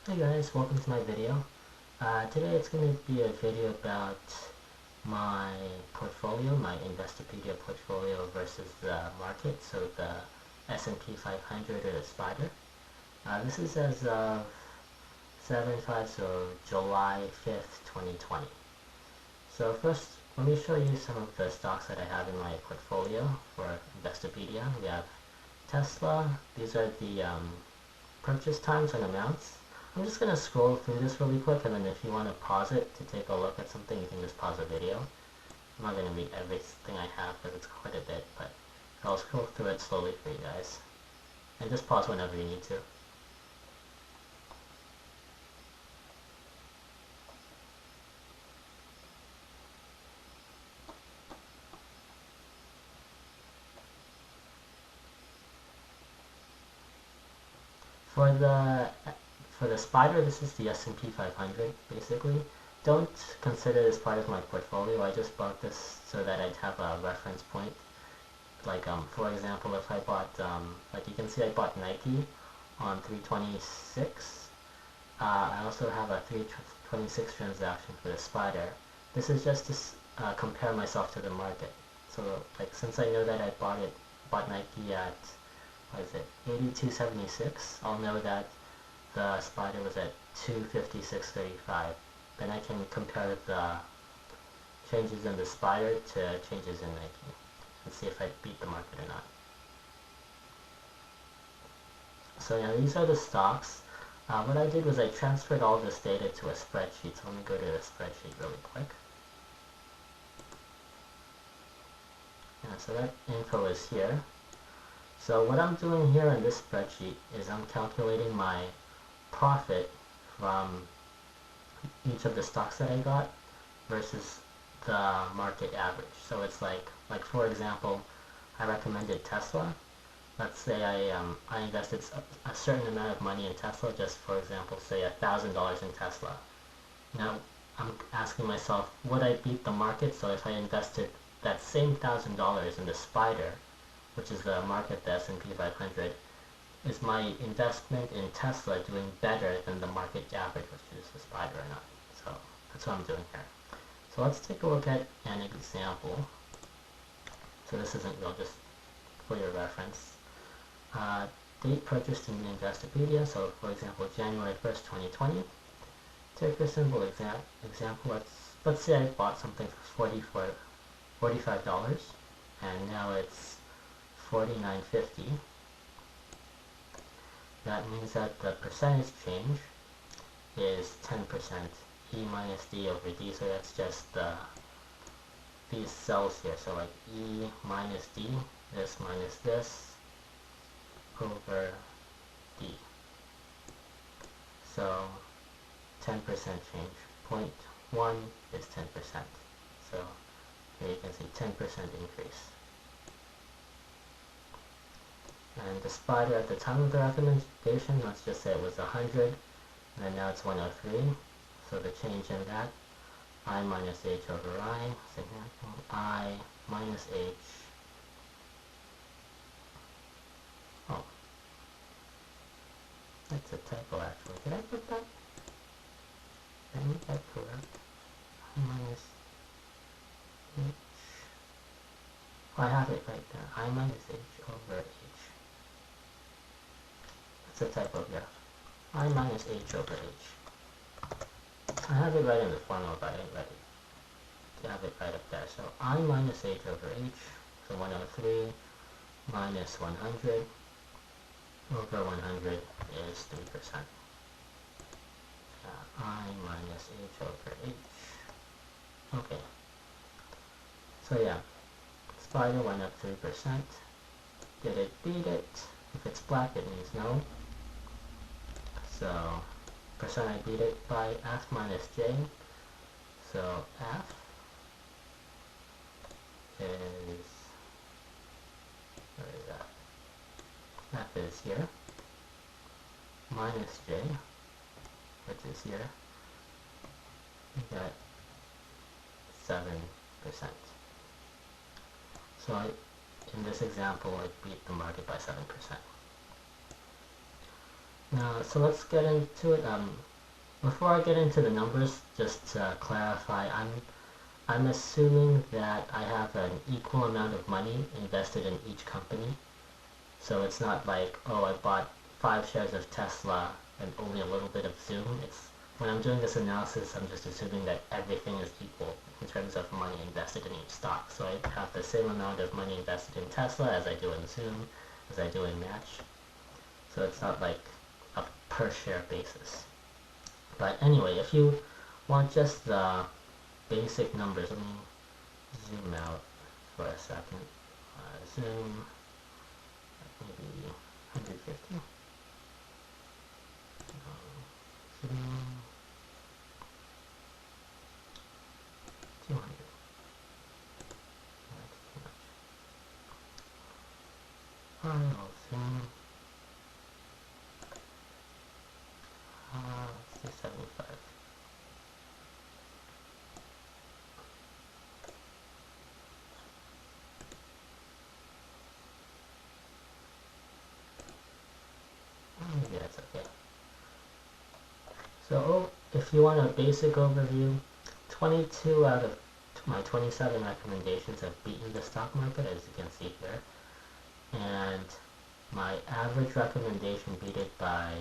Hey guys, welcome to my video. Today it's going to be a video about my portfolio, my Investopedia portfolio versus the market, so the S&P 500 or the SPDR. This is as of 7/5, so July 5th, 2020. So first, let me show you some of the stocks that I have in my portfolio for Investopedia. We have Tesla. These are the purchase times and amounts. I'm just going to scroll through this really quick, and then if you want to pause it to take a look at something, you can just pause the video. I'm not going to read everything I have because it's quite a bit, but I'll scroll through it slowly for you guys. And just pause whenever you need to. For the SPDR, this is the S&P 500, basically. Don't consider this part of my portfolio. I just bought this so that I'd have a reference point. Like, for example, if I bought, like you can see I bought Nike on 326. I also have a 326 transaction for the SPDR. This is just to compare myself to the market. So, like, since I know that I bought Nike at, what is it, 82.76, I'll know that the SPDR was at 256.35. Then I can compare the changes in the SPDR to changes in Nike and see if I beat the market or not. So yeah, these are the stocks. What I did was I transferred all this data to a spreadsheet. So let me go to the spreadsheet really quick. Yeah, so that info is here. So what I'm doing here in this spreadsheet is I'm calculating my profit from each of the stocks that I got versus the market average. So it's like for example, I recommended Tesla. Let's say I invested a certain amount of money in Tesla, just for example, say $1,000 in Tesla. Now I'm asking myself, would I beat the market? So if I invested that same $1,000 in the SPDR, which is the market, the S&P 500, is my investment in Tesla doing better than the market average, which is the SPDR or not? So that's what I'm doing here. So let's take a look at an example. So this isn't real, just for your reference. Date purchased in Investopedia, so for example January 1st, 2020. Take a simple example, let's say I bought something for $45 and now it's $49.50. That means that the percentage change is 10%, E minus D over D, so that's just these cells here, so like E minus D, this minus this, over D. So 10% change. 0.1 is 10%. So here you can see 10% increase. And the SPDR at the time of the recommendation, let's just say it was 100, and now it's 103. So the change in that, I minus H over I minus H. Oh, that's a typo actually. Did I put that? Did I make that correct? I minus H. Oh, I have it right there. I minus H over H. That's a typo here. I minus H over H. I have it right in the formula, but I didn't write it. To have it right up there. So I minus H over H. So 103 minus 100 over 100 is 3%. I minus H over H. Okay. So yeah, SPDR went up 3%. Did it beat it? If it's black, it means no. So percent I beat it by F minus J. So F is, where is that? F is here. Minus J, which is here. We got 7%. So in this example, I beat the market by 7%. So let's get into it. Before I get into the numbers, just to clarify, I'm assuming that I have an equal amount of money invested in each company. So it's not like, oh, I bought 5 shares of Tesla and only a little bit of Zoom. It's when I'm doing this analysis, I'm just assuming that everything is equal in terms of money invested in each stock. So I have the same amount of money invested in Tesla as I do in Zoom, as I do in Match. So it's not like a per share basis. But anyway, if you want just the basic numbers, let me zoom out for a second. Zoom, maybe 150. Zoom, 200. That's too much. I'll zoom. Let's do 75. Maybe that's okay. So if you want a basic overview, 22 out of my 27 recommendations have beaten the stock market, as you can see here. And my average recommendation beat it by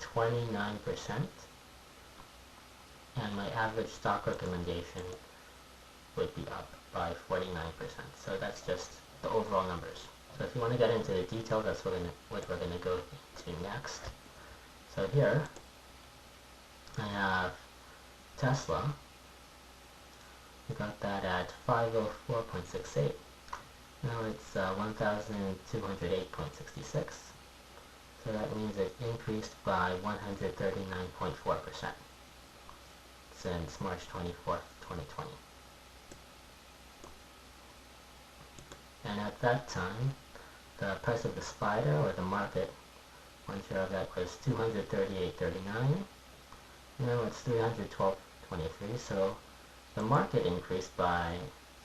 29%. And my average stock recommendation would be up by 49%. So that's just the overall numbers. So if you want to get into the detail, that's what we're going to go to next. So here, I have Tesla. We got that at 504.68. Now it's 1,208.66. So that means it increased by 139.4% since March 24th, 2020. And at that time, the price of the spider, or the market, one share of that was 238.39. Now it's 312.23, so the market increased by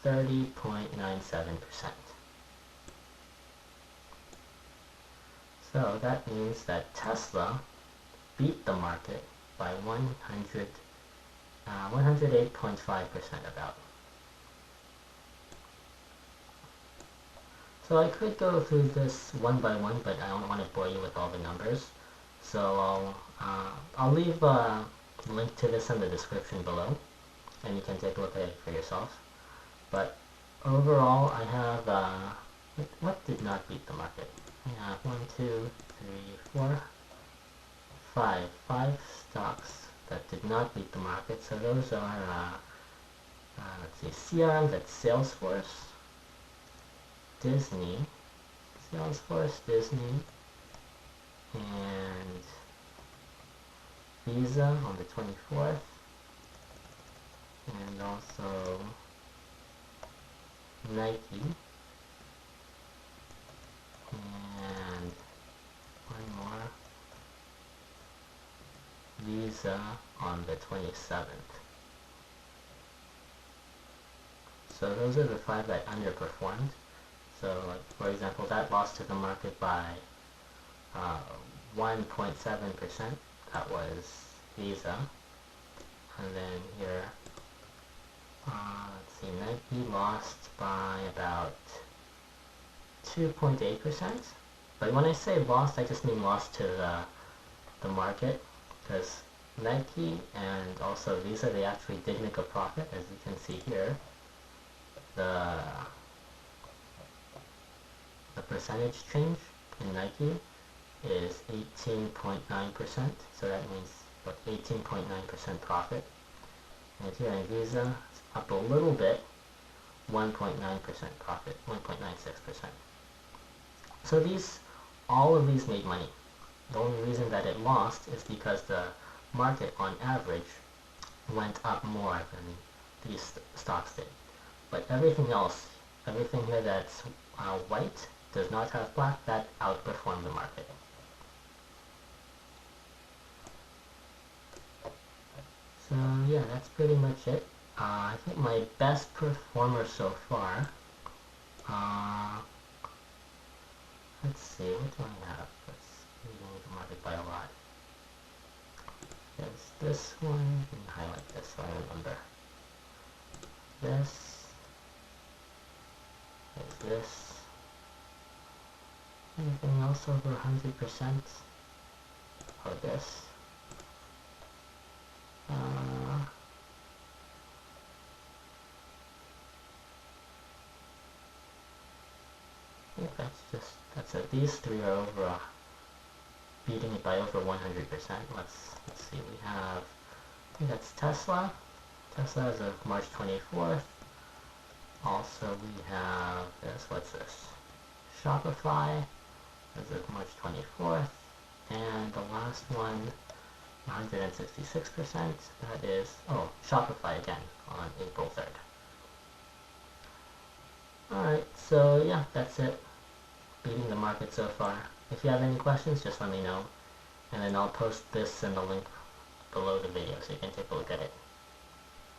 30.97%. So that means that Tesla beat the market by 108.5% about. So I could go through this one by one, but I don't want to bore you with all the numbers. So I'll leave a link to this in the description below, and you can take a look at it for yourself. But overall, I have, what did not beat the market? I have 5 stocks that did not beat the market. So those are, let's see, CRM, that's Salesforce, Disney, Disney, and Visa on the 24th, and also Nike, and one more, Visa on the 27th. So those are the 5 that underperformed. So, like, for example, that lost to the market by 1.7%. That was Visa. And then here, let's see, Nike lost by about 2.8%. But when I say lost, I just mean lost to the market, because Nike and also Visa, they actually did make a profit, as you can see here. The percentage change in Nike is 18.9%, so that means about 18.9% profit. And here in Visa, it's up a little bit, 1.9% profit, 1.96%. So all of these made money. The only reason that it lost is because the market on average went up more than these stocks did. But everything else, everything here that's white, does not have black, that outperformed the market. So yeah, that's pretty much it. I think my best performer so far, let's see, what do I have? Let's Beating the market by a lot. There's this one, and highlight this so I remember. This. There's this. Anything else over 100%? Or this. I think that's it. These three are over, beating it by over 100%. Let's see, we have, I think that's Tesla. Tesla is of March 24th. Also we have this, what's this? Shopify is of March 24th. And the last one, 166%, that is, oh, Shopify again on April 3rd. Alright, so yeah, that's it. Beating the market so far. If you have any questions, just let me know. And then I'll post this in the link below the video so you can take a look at it.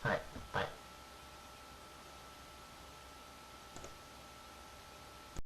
Alright, bye.